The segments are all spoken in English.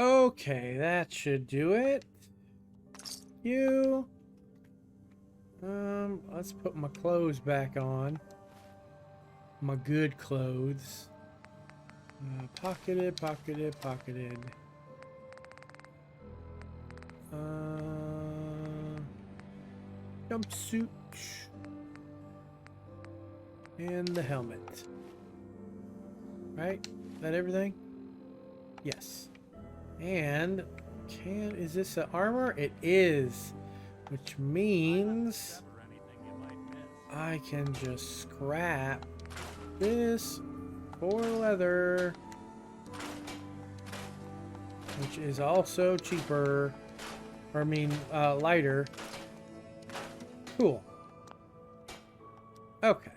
Okay, that should do it. You. Let's put my clothes back on. My good clothes. Pocketed, pocketed, pocketed. Jumpsuit. And the helmet. Right? Is that everything? Yes. And is this an armor? It is. Which means I can just scrap this for leather, which is also cheaper, or I mean lighter. Cool. Okay.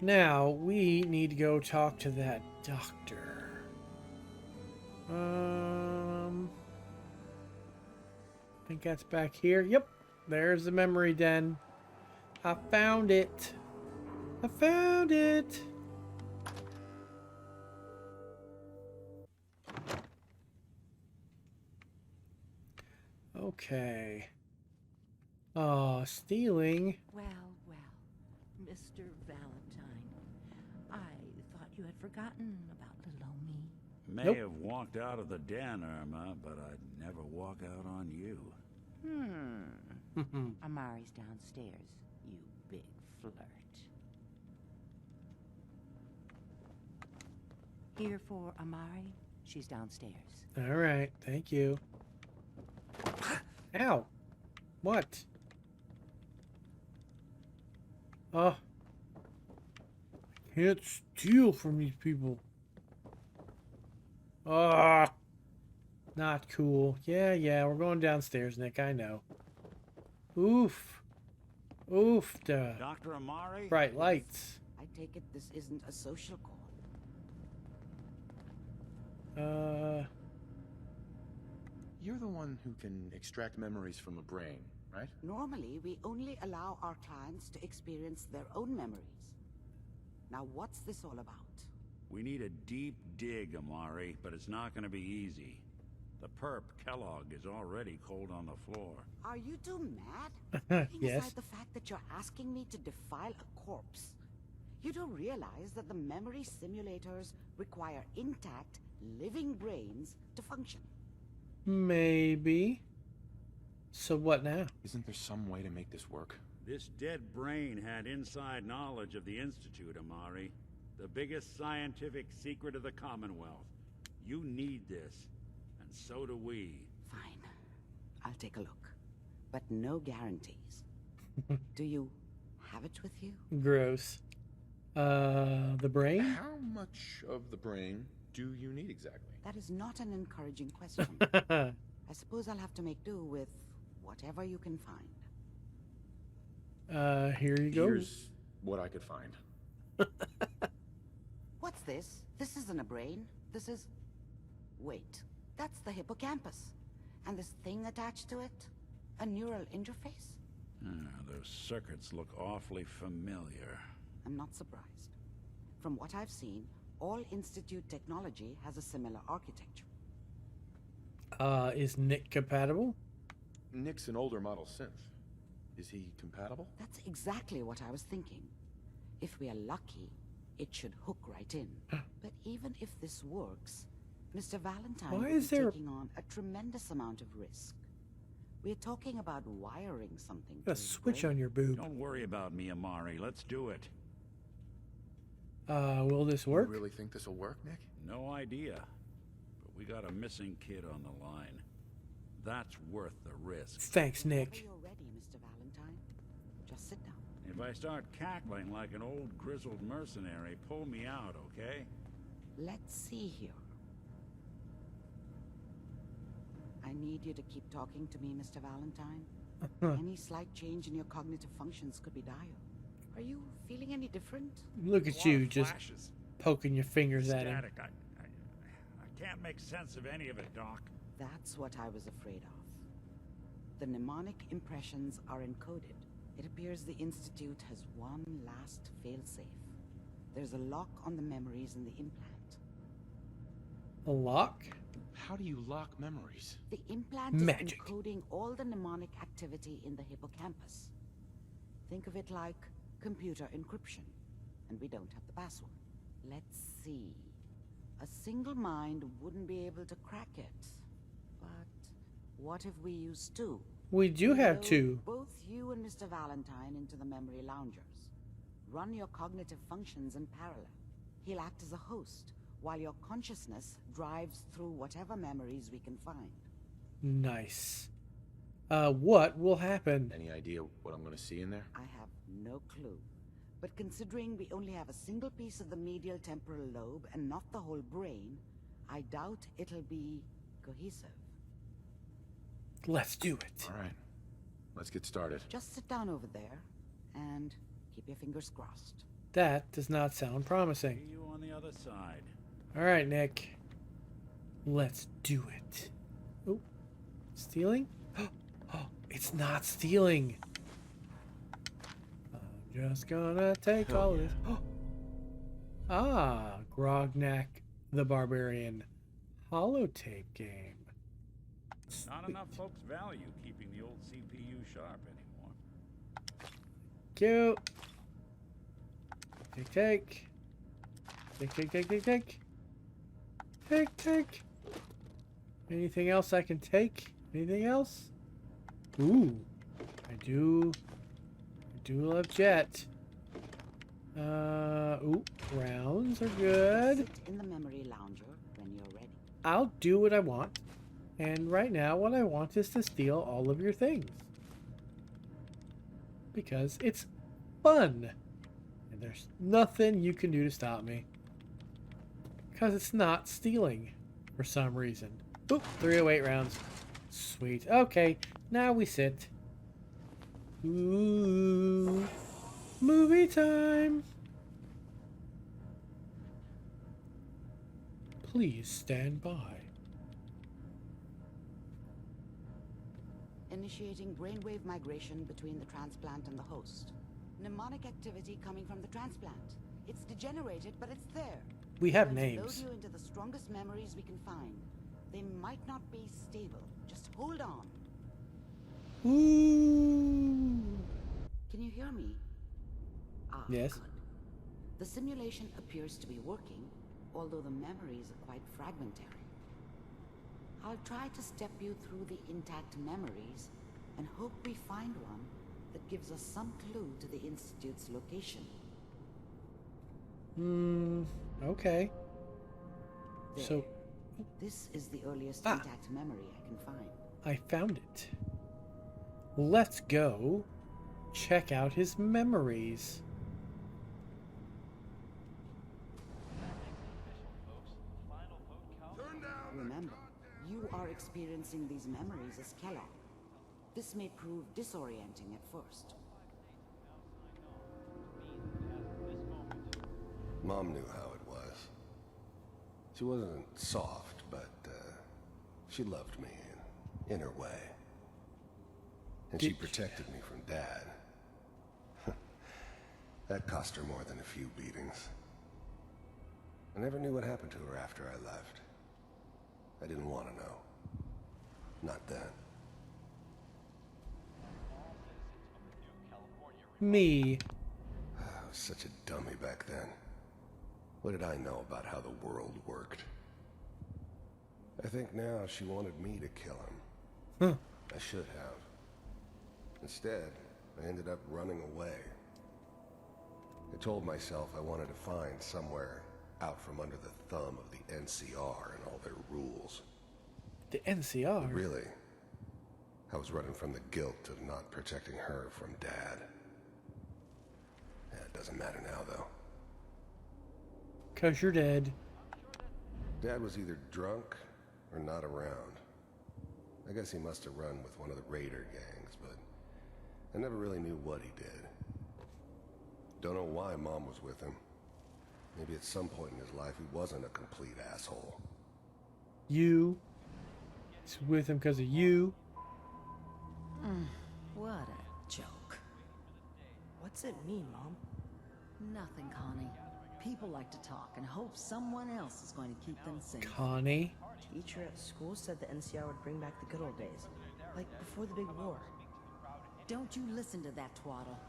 Now we need to go talk to that doctor. I think that's back here. Yep. There's the memory den. I found it. I found it. Okay. Oh, stealing. Well, Mr. Valentine, I thought you had forgotten about little old me. May have walked out of the den, Irma, but I'd never walk out on you. Amari's downstairs, you big flirt. Here for Amari, she's downstairs. All right, thank you. Ow. What? Oh. Can't steal from these people. Ah. Not cool. Yeah, we're going downstairs, Nick, I know. Oof. Oof. Duh. Dr. Amari? Bright lights. I take it this isn't a social call. You're the one who can extract memories from a brain, right? Normally, we only allow our clients to experience their own memories. Now, what's this all about? We need a deep dig, Amari, but it's not going to be easy. The perp, Kellogg, is already cold on the floor. Are you two mad? Putting Yes. aside the fact that you're asking me to defile a corpse, you do realize that the memory simulators require intact, living brains to function. Maybe. So what now? Isn't there some way to make this work? This dead brain had inside knowledge of the Institute, Amari. The biggest scientific secret of the Commonwealth. You need this, and so do we. Fine. I'll take a look. But no guarantees. Do you have it with you? Gross. The brain? How much of the brain do you need exactly? That is not an encouraging question. I suppose I'll have to make do with whatever you can find. Here you go. Here's what I could find. What's this? This isn't a brain. This is... Wait. That's the hippocampus. And this thing attached to it? A neural interface? Those circuits look awfully familiar. I'm not surprised. From what I've seen, all Institute technology has a similar architecture. Is Nick compatible? Nick's an older model synth. Is he compatible? That's exactly what I was thinking. If we are lucky, it should hook right in. But even if this works, Mr. Valentine Why will is be there taking on a tremendous amount of risk. We're talking about wiring something. A switch on your boob. Don't worry about me, Amari. Let's do it. Will this work? You really think this'll work, Nick? No idea. But we got a missing kid on the line. That's worth the risk. Thanks, Whenever Nick. you're ready, Mr. Valentine. Just sit down. If I start cackling like an old grizzled mercenary, pull me out, okay? Let's see here. I need you to keep talking to me, Mr. Valentine. Any slight change in your cognitive functions could be dire. Are you feeling any different? Look at you, just Flashes. poking your fingers at him. Static. I can't make sense of any of it, Doc. That's what I was afraid of. The mnemonic impressions are encoded. It appears the Institute has one last failsafe. There's a lock on the memories in the implant. A lock? How do you lock memories? The implant Magic. is encoding all the mnemonic activity in the hippocampus. Think of it like computer encryption, and we don't have the password. Let's see. A single mind wouldn't be able to crack it. But what if we use two? We do have Load two. both you and Mr. Valentine into the memory loungers. Run your cognitive functions in parallel. He'll act as a host, while your consciousness drives through whatever memories we can find. Nice. What will happen? Any idea what I'm gonna see in there? I have no clue. But considering we only have a single piece of the medial temporal lobe and not the whole brain, I doubt it'll be cohesive. Let's do it. All right, let's get started. Just sit down over there and keep your fingers crossed. That does not sound promising. See you on the other side. All right, Nick. Let's do it. Oh, stealing? Oh, it's not stealing. I'm just gonna take all this. Ah, Grognak the Barbarian holotape game. Not Sweet. enough folks value keeping the old CPU sharp anymore. Cute. Take, take. Take, take, take, take, take. Take, take. Anything else I can take? Anything else? Ooh. I do love jet. Ooh, rounds are good. Sit in the memory lounger when you're ready. I'll do what I want. And right now, what I want is to steal all of your things. Because it's fun. And there's nothing you can do to stop me. Because it's not stealing for some reason. Oop, 308 rounds. Sweet. Okay, now we sit. Ooh, movie time. Please stand by. Initiating brainwave migration between the transplant and the host. Mnemonic activity coming from the transplant. It's degenerated, but it's there. We have We're going to names. load you into the strongest memories we can find. They might not be stable. Just hold on. Ooh. Can you hear me? Ah, Yes. good. The simulation appears to be working, although the memories are quite fragmentary. I'll try to step you through the intact memories and hope we find one that gives us some clue to the Institute's location. Okay. There. So This is the earliest Ah. intact memory I can find. I found it. Let's go check out his memories. Remember, you are experiencing these memories as Kellogg. This may prove disorienting at first. Mom knew how it was. She wasn't soft, but she loved me in her way. And she protected me from Dad. That cost her more than a few beatings. I never knew what happened to her after I left. I didn't want to know. Not then. Me. I was such a dummy back then. What did I know about how the world worked? I think now she wanted me to kill him. Huh. I should have. Instead, I ended up running away. I told myself I wanted to find somewhere out from under the thumb of the NCR and all their rules. The NCR. Really, I was running from the guilt of not protecting her from Dad. Yeah, it doesn't matter now, though. 'Cause you're dead. Dad was either drunk or not around. I guess he must have run with one of the raider gangs, but I never really knew what he did. Don't know why Mom was with him. Maybe at some point in his life he wasn't a complete asshole. You. He's with him because of you. What a joke. What's it mean, Mom? Nothing, Connie. People like to talk and hope someone else is going to keep them safe. Connie. Teacher at school said the NCR would bring back the good old days, like before the big war. Don't you listen to that twaddle.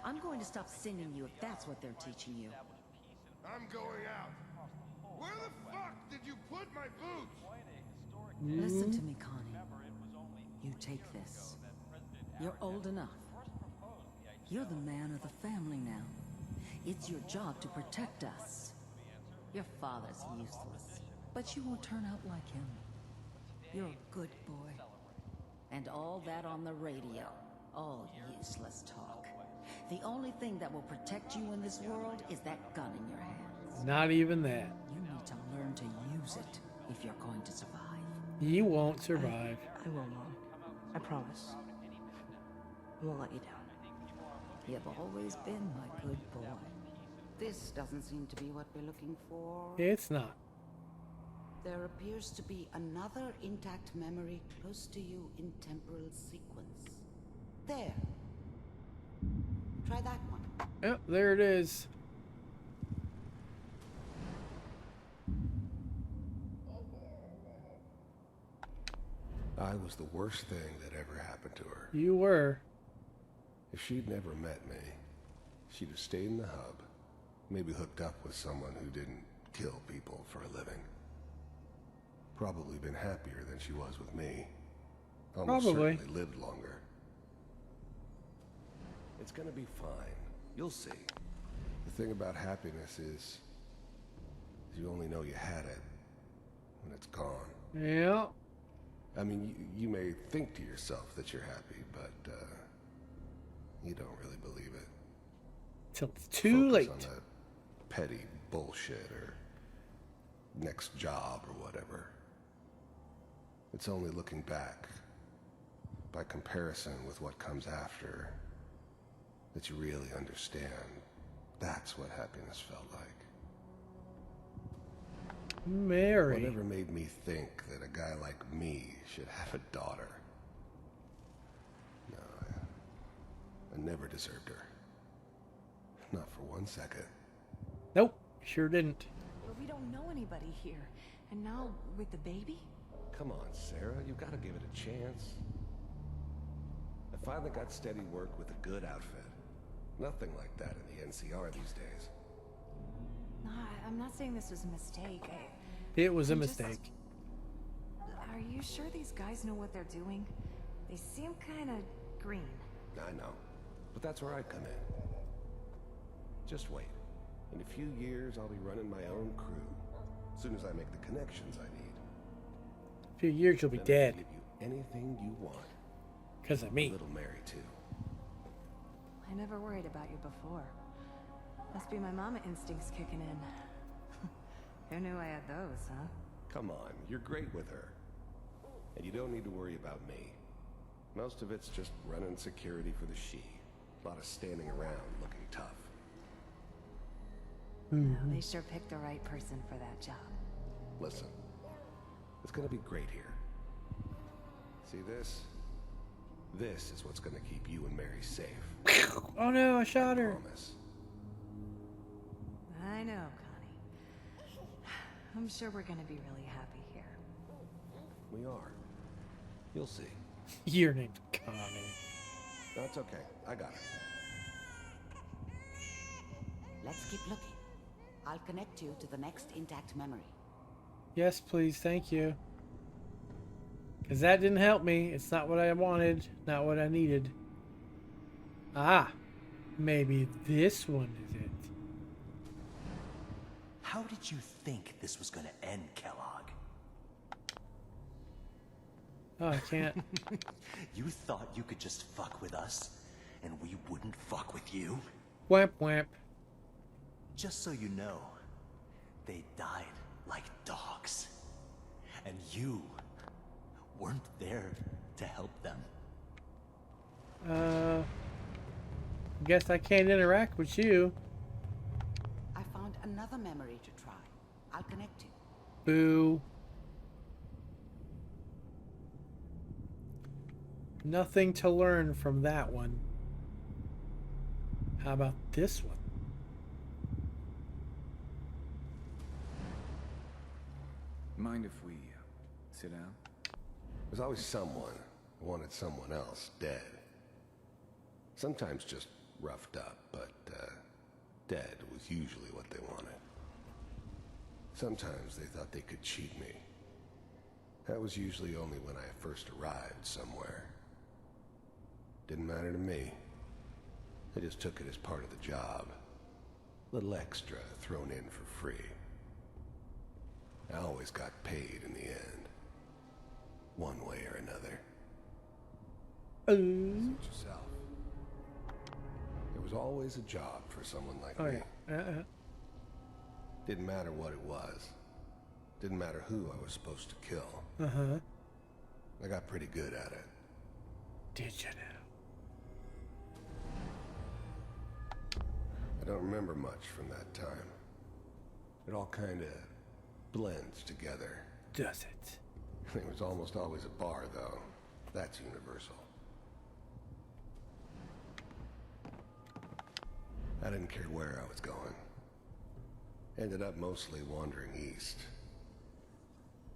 I'm going to stop singing you if that's what they're teaching you. I'm going out. Where the fuck did you put my boots? Listen to me, Connie. You take this. You're old enough. You're the man of the family now. It's your job to protect us. Your father's useless, but you won't turn out like him. You're a good boy. And all that on the radio, all useless talk. The only thing that will protect you in this world is that gun in your hands. Not even that. You need to learn to use it if you're going to survive. You won't survive. I will, Mom. I promise. I won't let you down. You've always been my good boy. This doesn't seem to be what we're looking for. It's not. There appears to be another intact memory close to you in temporal sequence. There. Try that one. Yep, there it is. I was the worst thing that ever happened to her. You were. If she'd never met me, she'd have stayed in the hub, maybe hooked up with someone who didn't kill people for a living. Probably been happier than she was with me. Almost Probably. certainly lived longer. It's gonna be fine. You'll see. The thing about happiness is you only know you had it when it's gone. Yeah. I mean, you may think to yourself that you're happy, but you don't really believe it. Till it's too Focus late. on the petty bullshit or next job or whatever. It's only looking back, by comparison with what comes after, that you really understand. That's what happiness felt like. Mary. Whatever made me think that a guy like me should have a daughter? No, I never deserved her. Not for 1 second. Nope, sure didn't. But we don't know anybody here. And now, with the baby? Come on, Sarah, you gotta give it a chance. I finally got steady work with a good outfit. Nothing like that in the NCR these days. No, I'm not saying this was a mistake. It was a I'm just- mistake. Are you sure these guys know what they're doing? They seem kind of green. I know, but that's where I come in. Just wait. In a few years, I'll be running my own crew. As soon as I make the connections I need. In a few years you'll be Then I'll dead. give you anything you want. Because of me. Little Mary, too. I never worried about you before. Must be my mama instincts kicking in. Who knew I had those, huh? Come on, you're great with her. And you don't need to worry about me. Most of it's just running security for the she. A lot of standing around looking tough. No, they sure picked the right person for that job. Listen, it's gonna be great here. See this? This is what's gonna keep you and Mary safe. Oh no, I shot her. Promise. I know, Connie. I'm sure we're gonna be really happy here. We are. You'll see. Your name's Connie. That's okay. I got it. Let's keep looking. I'll connect you to the next intact memory. Yes, please, thank you. Because that didn't help me. It's not what I wanted, not what I needed. Ah, maybe this one is it. How did you think this was gonna end, Kellogg? Oh, I can't. You thought you could just fuck with us, and we wouldn't fuck with you? Whamp whamp. Just so you know, they died like dogs. And you weren't there to help them. Guess I can't interact with you. I found another memory to try. I'll connect you. Boo. Nothing to learn from that one. How about this one? mind if we sit down? There's always someone who wanted someone else dead. Sometimes just roughed up, but dead was usually what they wanted. Sometimes they thought they could cheat me. That was usually only when I first arrived somewhere. Didn't matter to me. I just took it as part of the job. A little extra thrown in for free. I always got paid in the end. One way or another. Suit yourself. There was always a job for someone like me. Yeah. Didn't matter what it was. Didn't matter who I was supposed to kill. I got pretty good at it. Did you now? I don't remember much from that time. It all kind of blends together. Does it? It was almost always a bar, though. That's universal. I didn't care where I was going. Ended up mostly wandering east.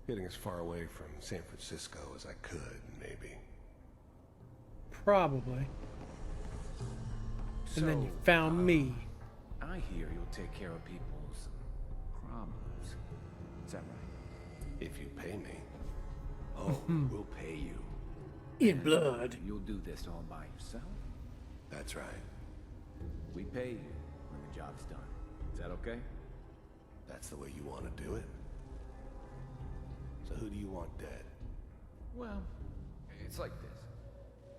Getting as far away from San Francisco as I could, maybe. Probably. And then you found me. I hear you'll take care of people's problems. Is that right? If you pay me. Oh, we'll pay you. In blood. You'll do this all by yourself? That's right. We pay you when the job's done. Is that okay? That's the way you want to do it? So who do you want dead? Well, it's like this.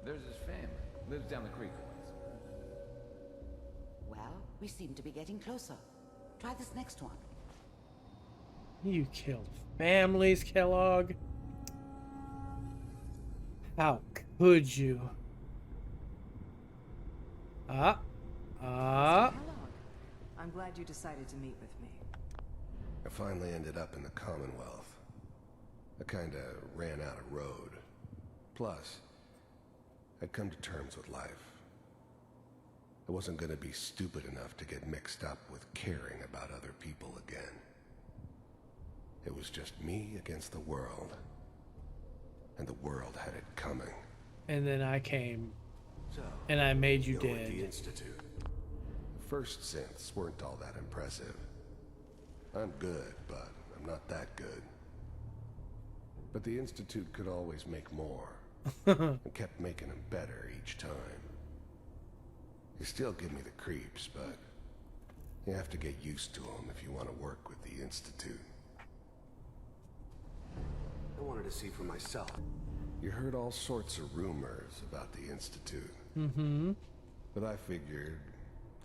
There's his family. Lives down the creek a ways. Well, we seem to be getting closer. Try this next one. You killed families, Kellogg. How could you? Mr. Kellogg, I'm glad you decided to meet with me. I finally ended up in the Commonwealth. I kinda ran out of road. Plus, I'd come to terms with life. I wasn't gonna be stupid enough to get mixed up with caring about other people again. It was just me against the world. And the world had it coming. And then I came. So, And I made you go with dead. the Institute. The first synths weren't all that impressive. I'm good, but I'm not that good. But the Institute could always make more. And kept making them better each time. They still give me the creeps, but you have to get used to them if you want to work with the Institute. I wanted to see for myself. You heard all sorts of rumors about the Institute. But I figured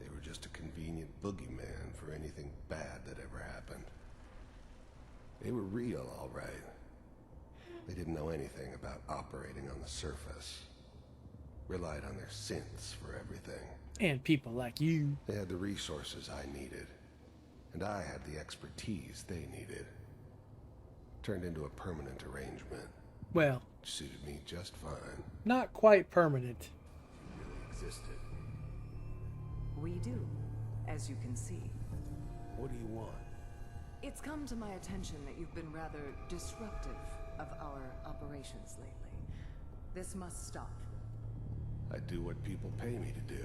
they were just a convenient boogeyman for anything bad that ever happened. They were real, all right. They didn't know anything about operating on the surface. Relied on their synths for everything. And people like you. They had the resources I needed. And I had the expertise they needed. Turned into a permanent arrangement. Well, Which suited me just fine. not quite permanent. It really existed. We do, as you can see. What do you want? It's come to my attention that you've been rather disruptive of our operations lately. This must stop. I do what people pay me to do.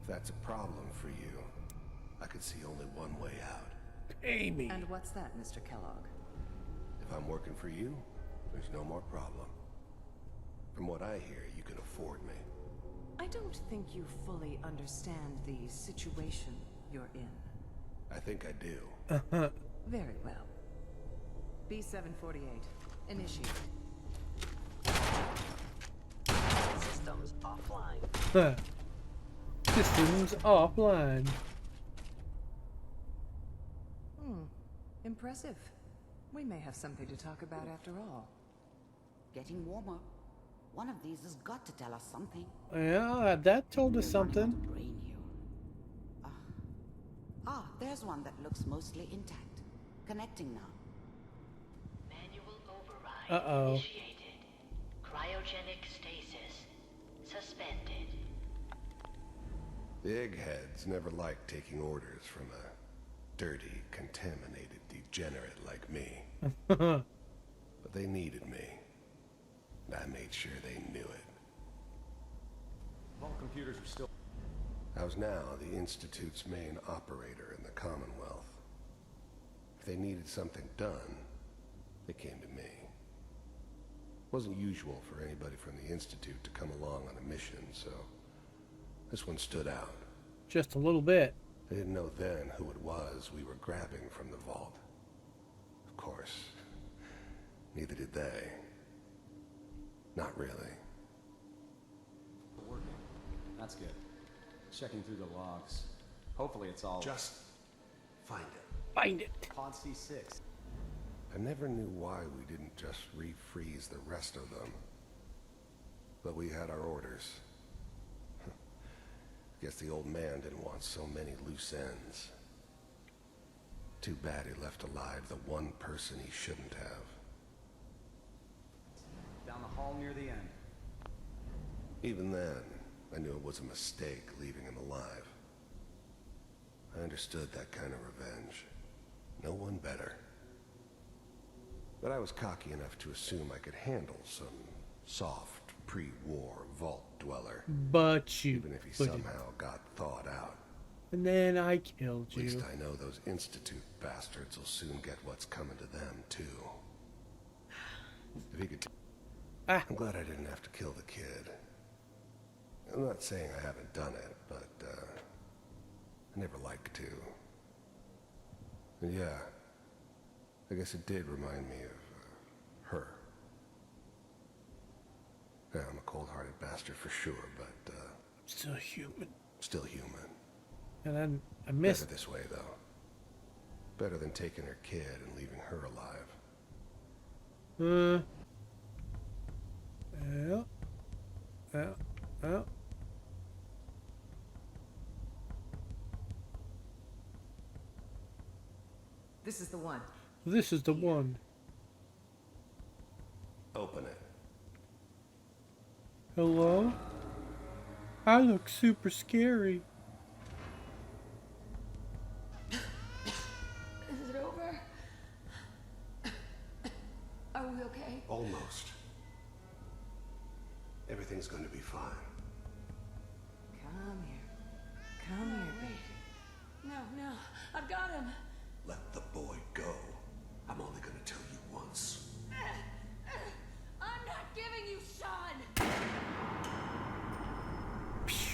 If that's a problem for you, I could see only one way out. Pay me. And what's that, Mr. Kellogg? If I'm working for you, there's no more problem. From what I hear, you can afford me. I don't think you fully understand the situation you're in. I think I do. Very well. B-748, initiate. Systems offline. Systems offline. Impressive. We may have something to talk about after all. Getting warmer. One of these has got to tell us something. Yeah, that told us We're running out something. of brain here. There's one that looks mostly intact. Connecting now. Manual override Uh-oh. initiated. Cryogenic stasis suspended. The eggheads never liked taking orders from a dirty, contaminated degenerate like me. But they needed me. And I made sure they knew it. Vault computers are still... I was now the Institute's main operator in the Commonwealth. If they needed something done, they came to me. It wasn't usual for anybody from the Institute to come along on a mission, so this one stood out. Just a little bit. They didn't know then who it was we were grabbing from the vault. Of course, neither did they. Not really. Working. That's good. Checking through the logs. Hopefully it's all... Just find it. Find it. Pod C6. I never knew why we didn't just refreeze the rest of them. But we had our orders. Guess the old man didn't want so many loose ends. Too bad he left alive the one person he shouldn't have. Down the hall near the end. Even then, I knew it was a mistake leaving him alive. I understood that kind of revenge. No one better. But I was cocky enough to assume I could handle some soft, pre-war vault dweller. But you even if he couldn't. somehow got thawed out. And then I killed At you. least I know those Institute bastards will soon get what's coming to them, too. If he could... I'm glad I didn't have to kill the kid. I'm not saying I haven't done it, but, I never like to. And yeah, I guess it did remind me of, her. Yeah, I'm a cold-hearted bastard for sure, but, Still human. still human. And then I missed... Better this way, though. Better than taking her kid and leaving her alive. Yeah. This is the one. This is the one. Open it. Hello? I look super scary. Is it over? Are we okay? Almost. Everything's going to be fine. Come here. Come here, baby. No, I've got him. Let the boy go. I'm only going to tell you once. I'm not giving you Sean.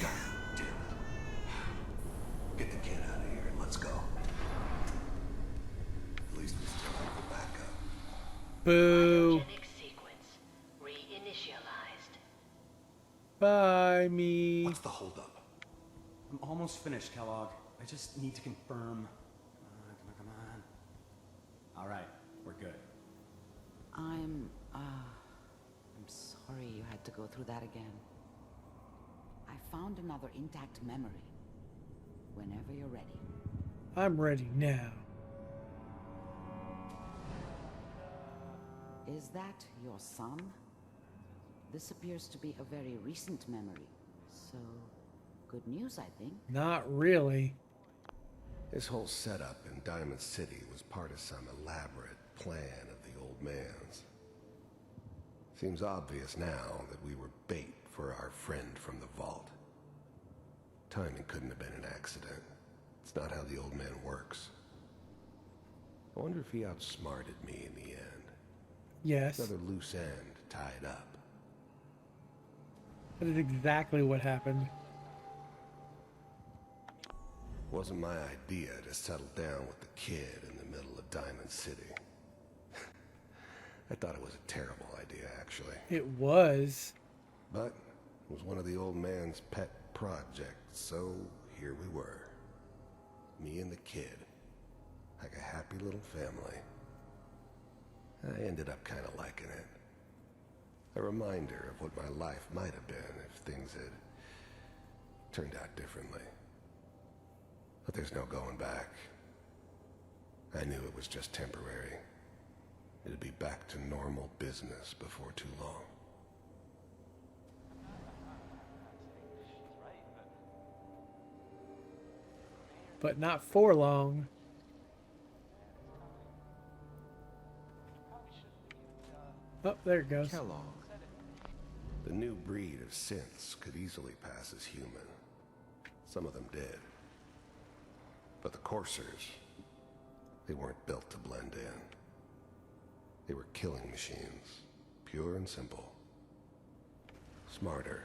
God damn it. Get the kid out of here and let's go. At least we still have the backup. Boo. Cryogenic sequence reinitialized. Bye, me. What's the holdup? I'm almost finished, Kellogg. I just need to confirm. Come on. All right, we're good. I'm sorry you had to go through that again. I found another intact memory. Whenever you're ready. I'm ready now. Is that your son? This appears to be a very recent memory. So, good news, I think. Not really. This whole setup in Diamond City was part of some elaborate plan of the old man's. Seems obvious now that we were bait for our friend from the vault. Timing couldn't have been an accident. It's not how the old man works. I wonder if he outsmarted me in the end. Yes. Another loose end tied up. That is exactly what happened. Wasn't my idea to settle down with the kid in the middle of Diamond City. I thought it was a terrible idea, actually. It was. But it was one of the old man's pet projects, so here we were. Me and the kid. Like a happy little family. I ended up kind of liking it. A reminder of what my life might have been if things had turned out differently. But there's no going back. I knew it was just temporary. It'd be back to normal business before too long. But not for long. Oh, there it goes. Kellogg. The new breed of synths could easily pass as human. Some of them did. But the coursers, they weren't built to blend in. They were killing machines, pure and simple. Smarter,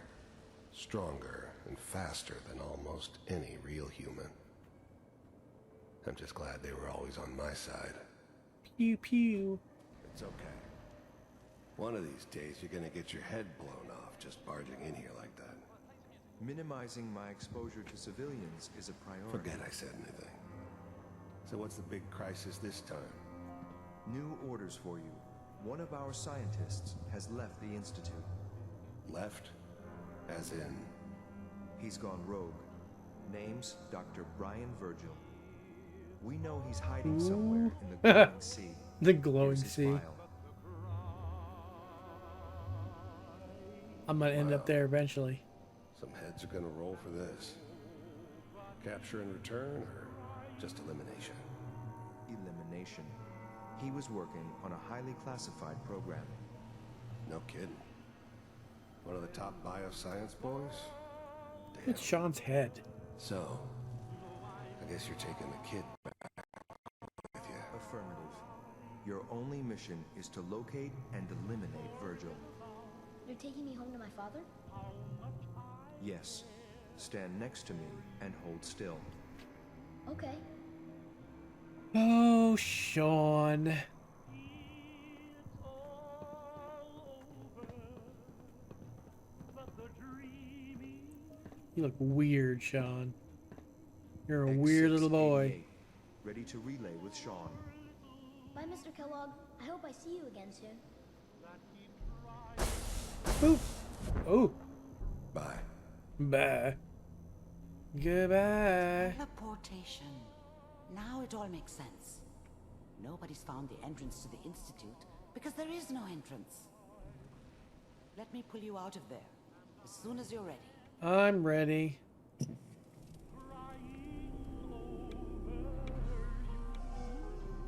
stronger, and faster than almost any real human. I'm just glad they were always on my side. Pew pew. It's okay. One of these days you're gonna get your head blown off just barging in here like that. Minimizing my exposure to civilians is a priority. Forget I said anything. So what's the big crisis this time? New orders for you. One of our scientists has left the Institute. Left? As in? He's gone rogue. Name's Dr. Brian Virgil. We know he's hiding somewhere in the glowing sea. The glowing Here's his sea. file. I'm gonna end up there eventually. Some heads are gonna roll for this. Capture and return, or just elimination? Elimination. He was working on a highly classified program. No kidding. One of the top bioscience boys? Damn. It's Sean's head. So, I guess you're taking the kid back with you. Affirmative. Your only mission is to locate and eliminate Virgil. You're taking me home to my father? Yes. Stand next to me and hold still. Okay. Oh, Sean. You look weird, Sean. You're a weird little boy. Ready to relay with Sean. Bye, Mr. Kellogg. I hope I see you again soon. Oop. Oh. Bye. Bye. Goodbye. Teleportation. Now it all makes sense. Nobody's found the entrance to the Institute because there is no entrance. Let me pull you out of there as soon as you're ready. I'm ready.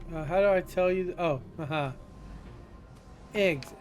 How do I tell you? Oh, haha. Exit.